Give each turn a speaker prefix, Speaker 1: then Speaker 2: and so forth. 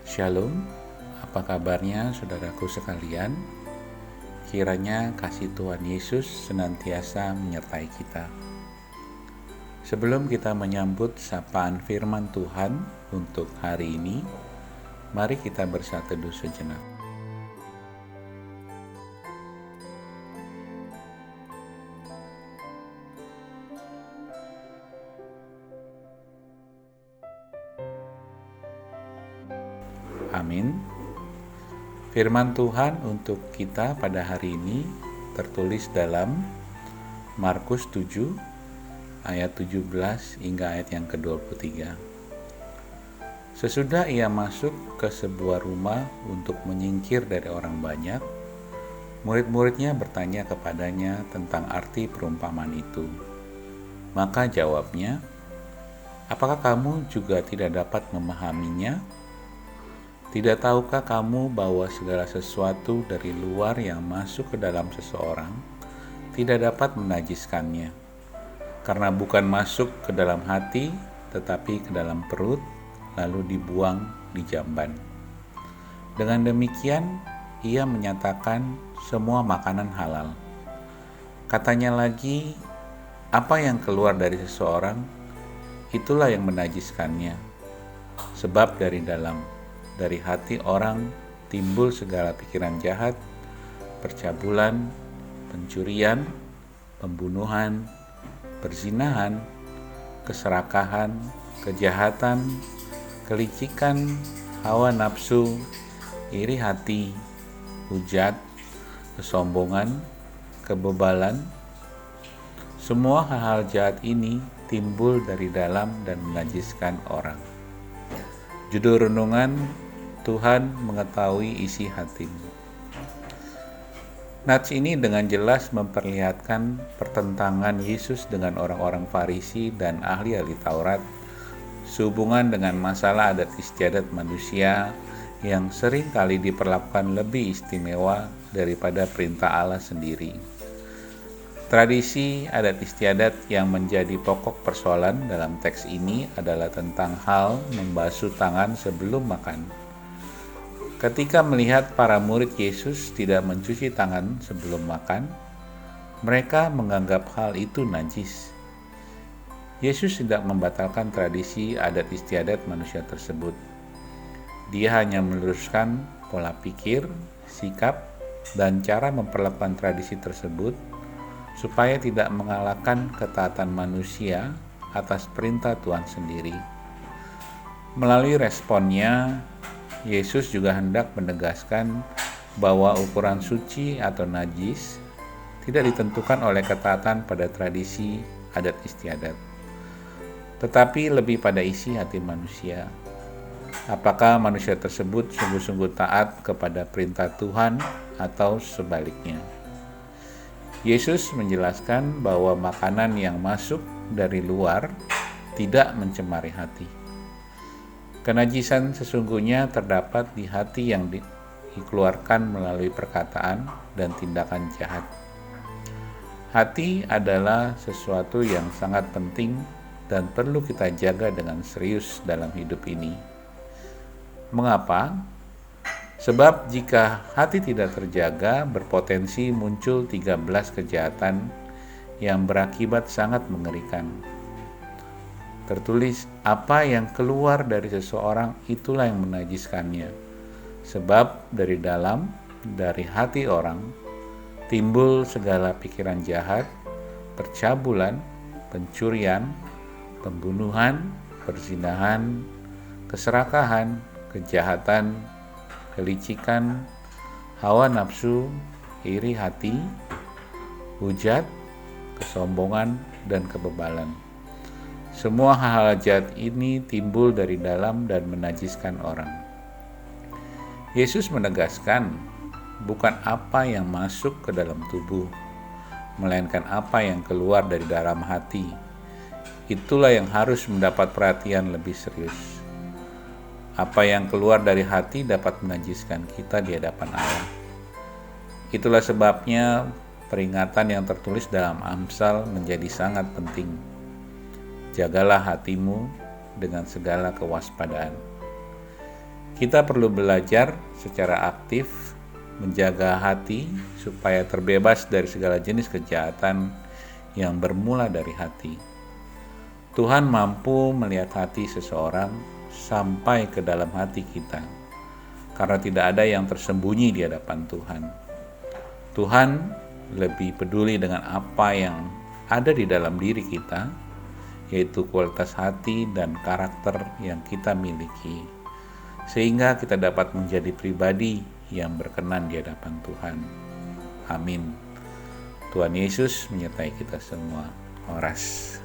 Speaker 1: Shalom, apa kabarnya saudaraku sekalian? Kiranya kasih Tuhan Yesus senantiasa menyertai kita. Sebelum kita menyambut sapaan firman Tuhan untuk hari ini, mari kita bersatu teduh sejenak. Amin. Firman Tuhan untuk kita pada hari ini tertulis dalam Markus 7 ayat 17 hingga ayat yang ke-23. Sesudah ia masuk ke sebuah rumah untuk menyingkir dari orang banyak, murid-muridnya bertanya kepadanya tentang arti perumpamaan itu. Maka jawabnya, "Apakah kamu juga tidak dapat memahaminya? Tidak tahukah kamu bahwa segala sesuatu dari luar yang masuk ke dalam seseorang tidak dapat menajiskannya, karena bukan masuk ke dalam hati, tetapi ke dalam perut, lalu dibuang di jamban." Dengan demikian, ia menyatakan semua makanan halal. Katanya lagi, apa yang keluar dari seseorang, itulah yang menajiskannya, sebab dari hati orang timbul segala pikiran jahat, percabulan, pencurian, pembunuhan, perzinahan, keserakahan, kejahatan, kelicikan, hawa nafsu, iri hati, hujat, kesombongan, kebebalan. Semua hal-hal jahat ini timbul dari dalam dan menajiskan orang. Judul renungan, Tuhan mengetahui isi hatimu. Nats ini dengan jelas memperlihatkan pertentangan Yesus dengan orang-orang Farisi dan ahli-ahli Taurat sehubungan dengan masalah adat istiadat manusia yang sering kali diperlakukan lebih istimewa daripada perintah Allah sendiri. Tradisi adat istiadat yang menjadi pokok persoalan dalam teks ini adalah tentang hal membasuh tangan sebelum makan. Ketika melihat para murid Yesus tidak mencuci tangan sebelum makan, mereka menganggap hal itu najis. Yesus tidak membatalkan tradisi adat istiadat manusia tersebut. Dia hanya meluruskan pola pikir, sikap, dan cara memperlakukan tradisi tersebut supaya tidak mengalahkan ketaatan manusia atas perintah Tuhan sendiri. Melalui responnya, Yesus juga hendak menegaskan bahwa ukuran suci atau najis tidak ditentukan oleh ketaatan pada tradisi adat istiadat, tetapi lebih pada isi hati manusia. Apakah manusia tersebut sungguh-sungguh taat kepada perintah Tuhan atau sebaliknya? Yesus menjelaskan bahwa makanan yang masuk dari luar tidak mencemari hati. Kenajisan sesungguhnya terdapat di hati yang dikeluarkan melalui perkataan dan tindakan jahat. Hati adalah sesuatu yang sangat penting dan perlu kita jaga dengan serius dalam hidup ini. Mengapa? Sebab jika hati tidak terjaga, berpotensi muncul 13 kejahatan yang berakibat sangat mengerikan. Tertulis, apa yang keluar dari seseorang itulah yang menajiskannya. Sebab dari hati orang, timbul segala pikiran jahat, percabulan, pencurian, pembunuhan, perzinahan, keserakahan, kejahatan, kelicikan, hawa nafsu, iri hati, hujat, kesombongan, dan kebebalan. Semua hal-hal jahat ini timbul dari dalam dan menajiskan orang. Yesus menegaskan, bukan apa yang masuk ke dalam tubuh, melainkan apa yang keluar dari dalam hati. Itulah yang harus mendapat perhatian lebih serius. Apa yang keluar dari hati dapat menajiskan kita di hadapan Allah. Itulah sebabnya peringatan yang tertulis dalam Amsal menjadi sangat penting. Jagalah hatimu dengan segala kewaspadaan. Kita perlu belajar secara aktif menjaga hati supaya terbebas dari segala jenis kejahatan yang bermula dari hati. Tuhan mampu melihat hati seseorang sampai ke dalam hati kita, karena tidak ada yang tersembunyi di hadapan Tuhan. Tuhan lebih peduli dengan apa yang ada di dalam diri kita, yaitu kualitas hati dan karakter yang kita miliki, sehingga kita dapat menjadi pribadi yang berkenan di hadapan Tuhan. Amin. Tuhan Yesus menyertai kita semua. Horas.